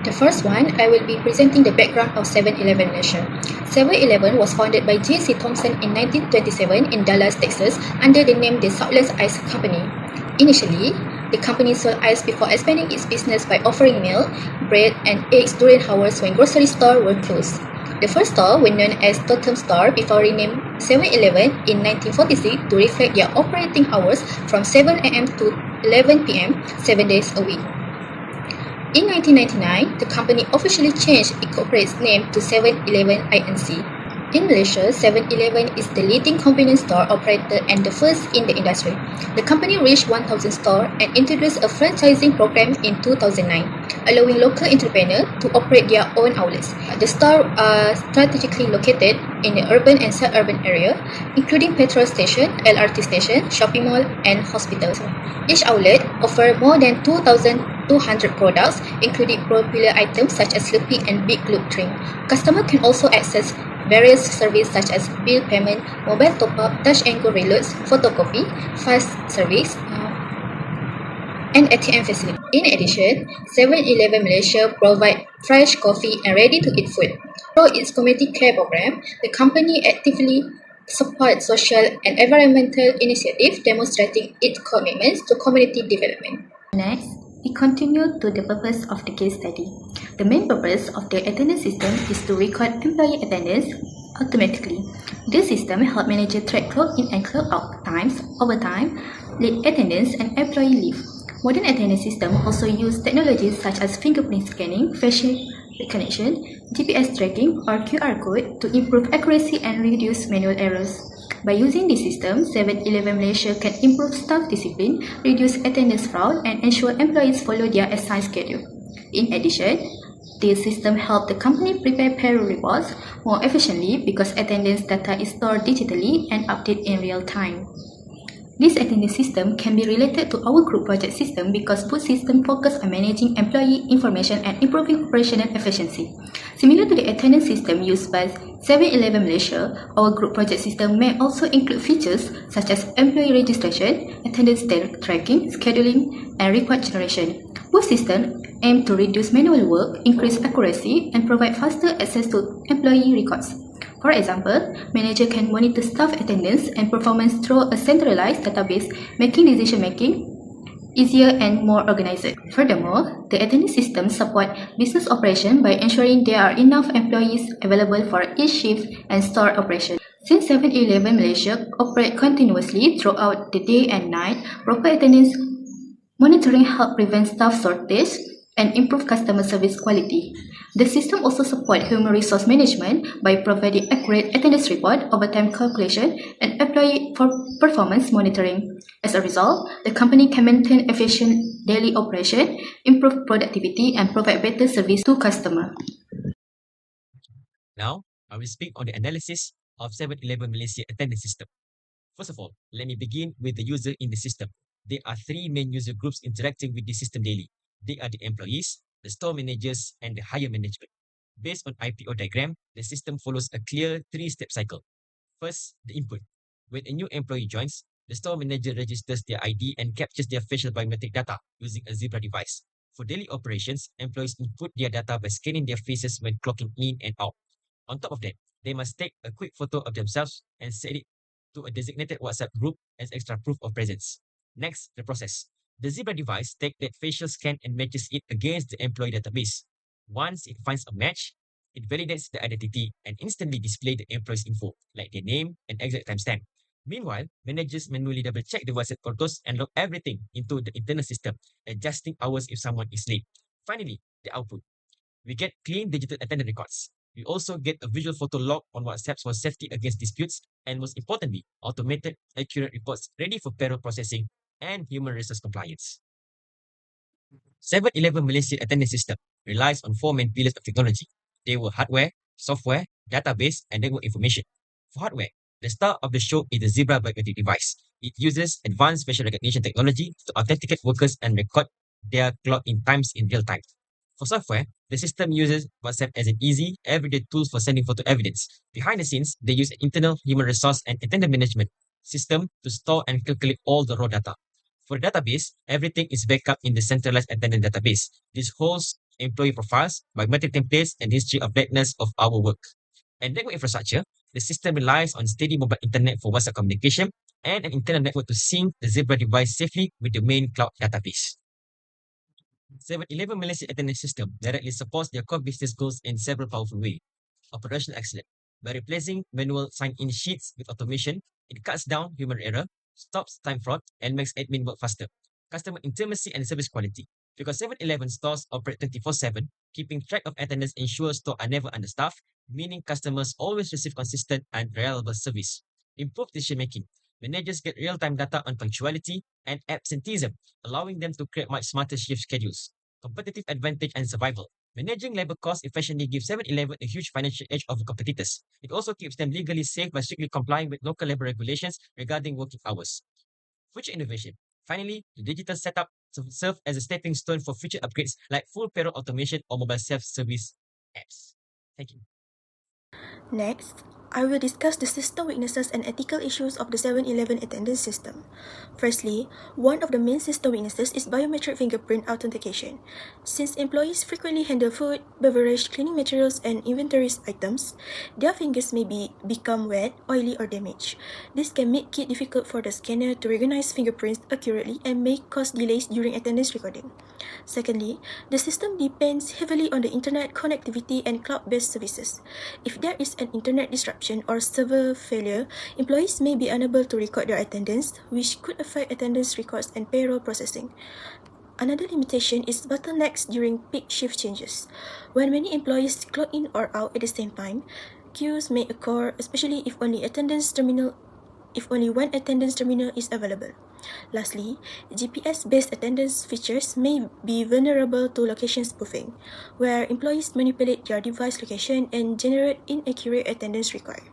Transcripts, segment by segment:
The first one, I will be presenting the background of 7-Eleven Malaysia. 7-Eleven was founded by J.C. Thompson in 1927 in Dallas, Texas under the name the Saltless Ice Company. Initially, the company sold ice before expanding its business by offering milk, bread, and eggs during hours when grocery stores were closed. The first store were known as Totem Store before renamed 7-Eleven in 1946 to reflect their operating hours from 7 a.m. to 11 p.m. 7 days a week. In 1999, the company officially changed its corporate name to 7-Eleven Inc. In Malaysia, 7-Eleven is the leading convenience store operator and the first in the industry. The company reached 1,000 stores and introduced a franchising program in 2009, allowing local entrepreneurs to operate their own outlets. The stores are strategically located in the urban and suburban area, including petrol station, LRT station, shopping mall, and hospitals. Each outlet offers more than 2,200 products, including popular items such as Slurpee and Big Loop drink. Customers can also access various services such as bill payment, mobile top-up, touch and go reloads, photocopy, fast service, and ATM facility. In addition, 7-Eleven Malaysia provides fresh coffee and ready-to-eat food. Through its community care program, the company actively supports social and environmental initiatives, demonstrating its commitments to community development. Next, we continue to the purpose of the case study. The main purpose of the attendance system is to record employee attendance automatically. This system helps managers track clock in and clock out times, overtime, late attendance, and employee leave. Modern attendance systems also use technologies such as fingerprint scanning, facial recognition, GPS tracking, or QR code to improve accuracy and reduce manual errors. By using this system, 7-Eleven Malaysia can improve staff discipline, reduce attendance fraud, and ensure employees follow their assigned schedule. In addition, this system helps the company prepare payroll reports more efficiently because attendance data is stored digitally and updated in real time. This attendance system can be related to our group project system because both systems focus on managing employee information and improving operational efficiency. Similar to the attendance system used by 7-Eleven Malaysia, our group project system may also include features such as employee registration, attendance tracking, scheduling, and report generation. Both systems aim to reduce manual work, increase accuracy, and provide faster access to employee records. For example, manager can monitor staff attendance and performance through a centralized database, making decision-making easier and more organized. Furthermore, the attendance system supports business operation by ensuring there are enough employees available for each shift and store operation. Since 7-Eleven Malaysia operates continuously throughout the day and night, proper attendance monitoring helps prevent staff shortage and improve customer service quality. The system also supports human resource management by providing accurate attendance report, overtime calculation, and employee performance monitoring. As a result, the company can maintain efficient daily operation, improve productivity, and provide better service to customers. Now, I will speak on the analysis of 7-Eleven Malaysia attendance system. First of all, let me begin with the user in the system. There are three main user groups interacting with the system daily. They are the employees, the store managers, and the higher management. Based on IPO diagram, the system follows a clear three-step cycle. First, the input. When a new employee joins, the store manager registers their ID and captures their facial biometric data using a Zebra device. For daily operations, employees input their data by scanning their faces when clocking in and out. On top of that, they must take a quick photo of themselves and send it to a designated WhatsApp group as extra proof of presence. Next, the process. The Zebra device takes that facial scan and matches it against the employee database. Once it finds a match, it validates the identity and instantly displays the employee's info, like their name and exact timestamp. Meanwhile, managers manually double-check the WhatsApp photos and log everything into the internal system, adjusting hours if someone is late. Finally, the output. We get clean digital attendance records. We also get a visual photo log on WhatsApp for safety against disputes, and most importantly, automated, accurate reports ready for payroll processing and human resource compliance. 7-Eleven Malaysia attendance system relies on four main pillars of technology. They were hardware, software, database, and network information. For hardware, the star of the show is the Zebra biometric device. It uses advanced facial recognition technology to authenticate workers and record their clock-in times in real time. For software, the system uses WhatsApp as an easy, everyday tool for sending photo evidence. Behind the scenes, they use an internal human resource and attendance management system to store and calculate all the raw data. For the database, everything is backed up in the centralized attendance database. This holds employee profiles, biometric templates, and history of lateness of our work. And network infrastructure, the system relies on steady mobile internet for WhatsApp communication and an internal network to sync the Zebra device safely with the main cloud database. 7-Eleven Malaysia attendance system directly supports their core business goals in several powerful ways. Operational excellence. By replacing manual sign-in sheets with automation, it cuts down human error, stops time fraud, and makes admin work faster. Customer intimacy and service quality. Because 7-Eleven stores operate 24/7, keeping track of attendance ensures stores are never understaffed, meaning customers always receive consistent and reliable service. Improved decision-making. Managers get real-time data on punctuality and absenteeism, allowing them to create much smarter shift schedules. Competitive advantage and survival. Managing labor costs efficiently gives 7-Eleven a huge financial edge over competitors. It also keeps them legally safe by strictly complying with local labor regulations regarding working hours. Future innovation. Finally, the digital setup to serve as a stepping stone for future upgrades like full payroll automation or mobile self-service apps. Thank you. Next, I will discuss the system weaknesses and ethical issues of the 7-Eleven attendance system. Firstly, one of the main system weaknesses is biometric fingerprint authentication. Since employees frequently handle food, beverage, cleaning materials, and inventories items, their fingers may become wet, oily, or damaged. This can make it difficult for the scanner to recognize fingerprints accurately and may cause delays during attendance recording. Secondly, the system depends heavily on the internet connectivity and cloud-based services. If there is an internet disruption or server failure, employees may be unable to record their attendance, which could affect attendance records and payroll processing. Another limitation is bottlenecks during peak shift changes. When many employees clock in or out at the same time, queues may occur, especially if only one attendance terminal is available. Lastly, GPS-based attendance features may be vulnerable to location spoofing, where employees manipulate their device location and generate inaccurate attendance record.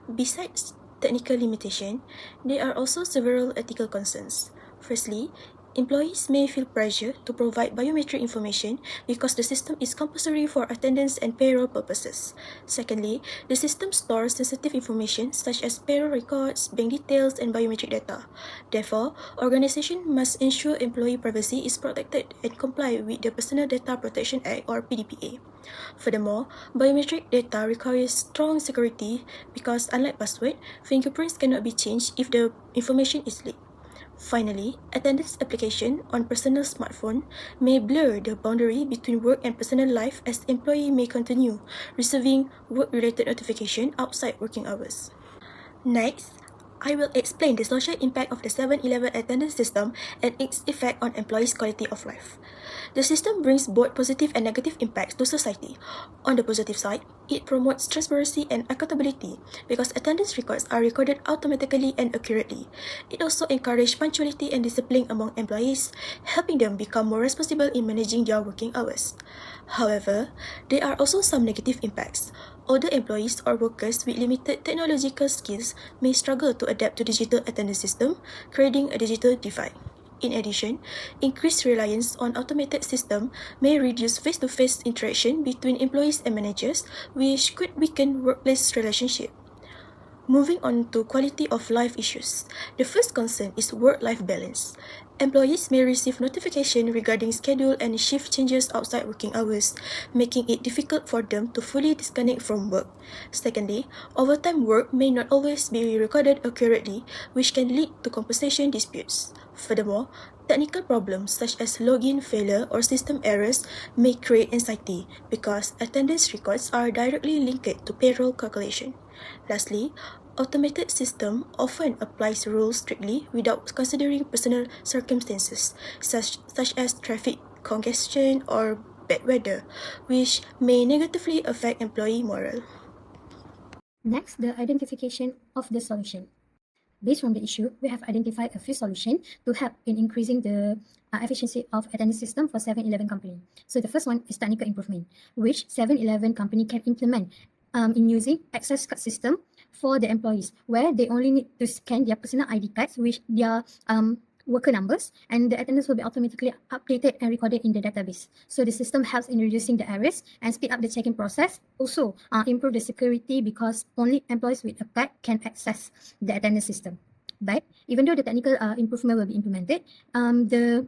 Besides technical limitation, there are also several ethical concerns. Firstly, employees may feel pressure to provide biometric information because the system is compulsory for attendance and payroll purposes. Secondly, the system stores sensitive information such as payroll records, bank details, and biometric data. Therefore, organizations must ensure employee privacy is protected and comply with the Personal Data Protection Act or PDPA. Furthermore, biometric data requires strong security because, unlike password, fingerprints cannot be changed if the information is leaked. Finally, attendance application on personal smartphone may blur the boundary between work and personal life as employee may continue receiving work-related notification outside working hours. Next, I will explain the social impact of the 7-Eleven attendance system and its effect on employees' quality of life. The system brings both positive and negative impacts to society. On the positive side, it promotes transparency and accountability because attendance records are recorded automatically and accurately. It also encourages punctuality and discipline among employees, helping them become more responsible in managing their working hours. However, there are also some negative impacts. Older employees or workers with limited technological skills may struggle to adapt to digital attendance system, creating a digital divide. In addition, increased reliance on automated systems may reduce face-to-face interaction between employees and managers, which could weaken workplace relationships. Moving on to quality of life issues. The first concern is work-life balance. Employees may receive notification regarding schedule and shift changes outside working hours, making it difficult for them to fully disconnect from work. Secondly, overtime work may not always be recorded accurately, which can lead to compensation disputes. Furthermore, technical problems such as login failure or system errors may create anxiety because attendance records are directly linked to payroll calculation. Lastly, automated system often applies rules strictly without considering personal circumstances, such as traffic congestion or bad weather, which may negatively affect employee morale. Next, the identification of the solution. Based on the issue, we have identified a few solutions to help in increasing the efficiency of attendance system for 7-Eleven company. So the first one is technical improvement, which 7-Eleven company can implement in using access card system for the employees, where they only need to scan their personal ID cards with their worker numbers, and the attendance will be automatically updated and recorded in the database. So the system helps in reducing the errors and speed up the check-in process. Also, improve the security because only employees with a card can access the attendance system. But even though the technical improvement will be implemented, the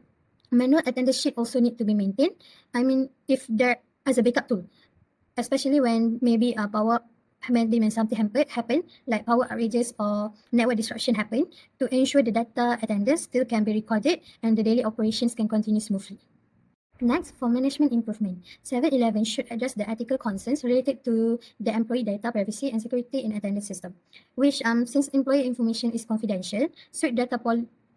Manual attendance sheet also need to be maintained. I mean, if there as a backup tool, especially when maybe maybe when something happen like power outages or network disruption happen, to ensure the data attendance still can be recorded and the daily operations can continue smoothly. Next, for management improvement, 7-Eleven should address the ethical concerns related to the employee data privacy and security in attendance system, which since employee information is confidential, strict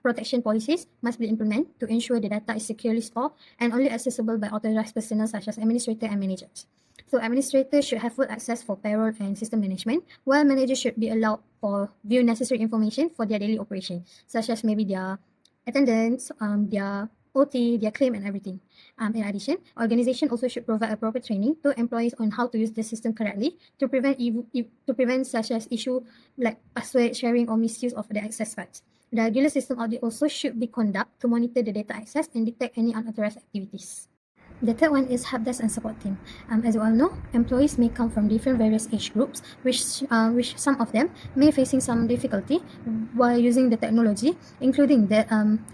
protection policies must be implemented to ensure the data is securely stored and only accessible by authorized personnel such as administrator and managers. So administrators should have full access for payroll and system management, while managers should be allowed for view necessary information for their daily operation, such as maybe their attendance, their OT, their claim and everything. In addition, organization also should provide appropriate training to employees on how to use the system correctly to prevent such as issue like password sharing or misuse of the access rights. The regular system audit also should be conducted to monitor the data access and detect any unauthorized activities. The third one is help desk and support team. As you all know, employees may come from different various age groups, which some of them may facing some difficulty while using the technology, including the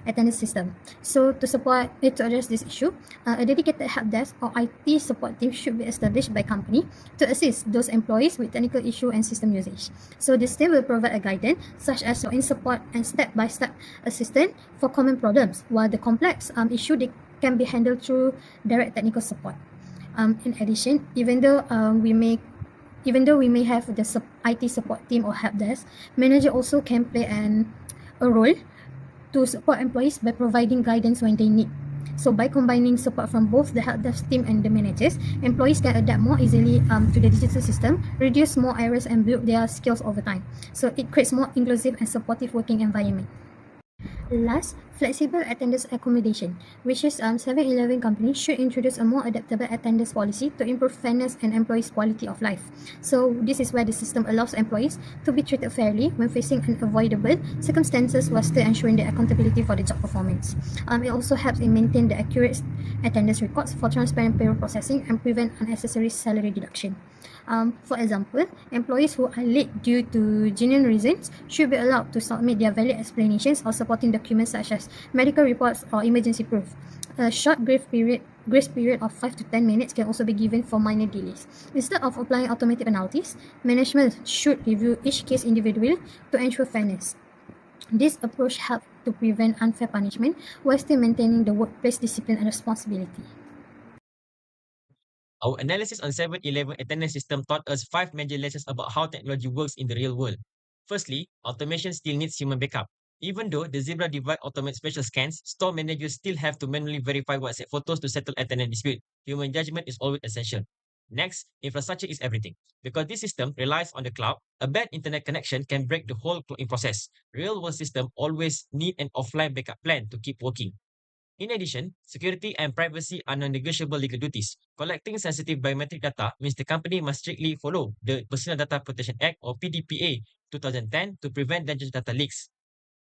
attendance system. So to address this issue, a dedicated help desk or IT support team should be established by company to assist those employees with technical issue and system usage. So this team will provide a guidance such as in support and step-by-step assistance for common problems, while the complex issue they can be handled through direct technical support. In addition, even though we may have the IT support team or help desk, manager also can play a role to support employees by providing guidance when they need. So by combining support from both the help desk team and the managers, employees can adapt more easily to the digital system, reduce more errors and build their skills over time. So it creates more inclusive and supportive working environment. Last, flexible attendance accommodation, which is 7-Eleven company should introduce a more adaptable attendance policy to improve fairness and employees' quality of life. So this is where the system allows employees to be treated fairly when facing unavoidable circumstances while still ensuring their accountability for the job performance. It also helps in maintain the accurate attendance records for transparent payroll processing and prevent unnecessary salary deduction. For example, employees who are late due to genuine reasons should be allowed to submit their valid explanations or supporting documents such as medical reports or emergency proof. A short grace period of 5 to 10 minutes can also be given for minor delays. Instead of applying automatic penalties, management should review each case individually to ensure fairness. This approach helps to prevent unfair punishment while still maintaining the workplace discipline and responsibility. Our analysis on 7-Eleven attendance system taught us 5 major lessons about how technology works in the real world. Firstly, automation still needs human backup. Even though the Zebra Divide automates special scans, store managers still have to manually verify WhatsApp photos to settle attendance dispute. Human judgment is always essential. Next, infrastructure is everything. Because this system relies on the cloud, a bad internet connection can break the whole clocking process. Real-world system always need an offline backup plan to keep working. In addition, security and privacy are non-negotiable legal duties. Collecting sensitive biometric data means the company must strictly follow the Personal Data Protection Act or PDPA 2010 to prevent dangerous data leaks.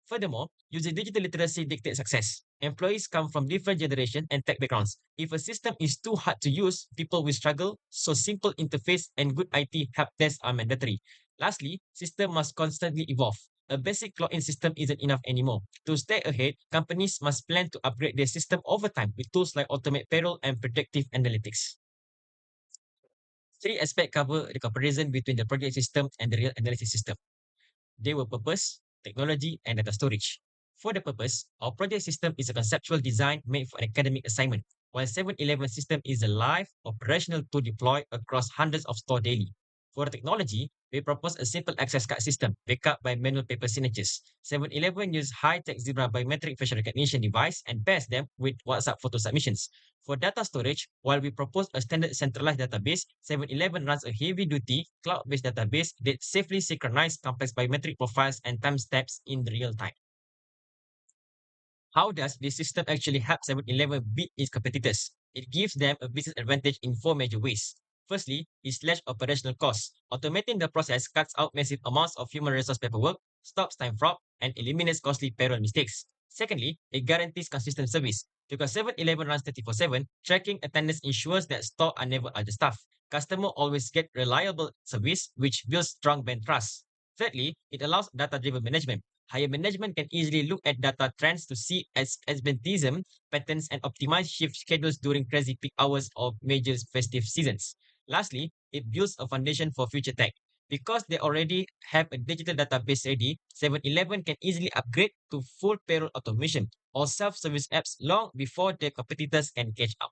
Furthermore, user digital literacy dictates success. Employees come from different generations and tech backgrounds. If a system is too hard to use, people will struggle, so simple interface and good IT help desks are mandatory. Lastly, system must constantly evolve. A basic login system isn't enough anymore. To stay ahead, companies must plan to upgrade their system over time with tools like automate payroll and predictive analytics. Three aspects cover the comparison between the project system and the real analysis system. They were purpose, technology, and data storage. For the purpose, our project system is a conceptual design made for an academic assignment, while 7-Eleven system is a live, operational tool deployed across hundreds of stores daily. For technology, we propose a simple access card system backed up by manual paper signatures. 7-Eleven uses high-tech Zebra biometric facial recognition device and pairs them with WhatsApp photo submissions. For data storage, while we propose a standard centralized database, 7-Eleven runs a heavy-duty cloud-based database that safely synchronizes complex biometric profiles and timestamps in real time. How does this system actually help 7-Eleven beat its competitors? It gives them a business advantage in 4 major ways. Firstly, it slashes operational costs. Automating the process cuts out massive amounts of human resource paperwork, stops time fraud, and eliminates costly payroll mistakes. Secondly, it guarantees consistent service. Because 7-Eleven runs 24/7, tracking attendance ensures that stores are never understaffed. Customers always get reliable service, which builds strong brand trust. Thirdly, it allows data-driven management. Higher management can easily look at data trends to see absenteeism patterns and optimize shift schedules during crazy peak hours of major festive seasons. Lastly, it builds a foundation for future tech. Because they already have a digital database ready, 7-Eleven can easily upgrade to full payroll automation or self-service apps long before their competitors can catch up.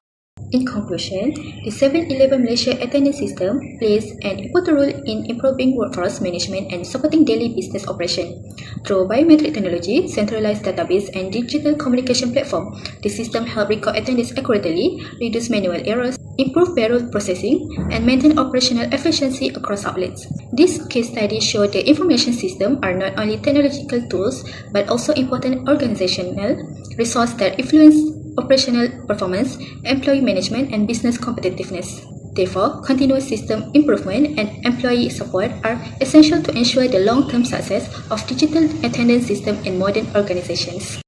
In conclusion, the 7-Eleven Malaysia attendance system plays an important role in improving workforce management and supporting daily business operation. Through biometric technology, centralized database, and digital communication platform, the system helps record attendance accurately, reduce manual errors, improve payroll processing, and maintain operational efficiency across outlets. This case study shows the information system are not only technological tools but also important organizational resources that influence operational performance, employee management, and business competitiveness. Therefore, continuous system improvement and employee support are essential to ensure the long-term success of digital attendance system in modern organizations.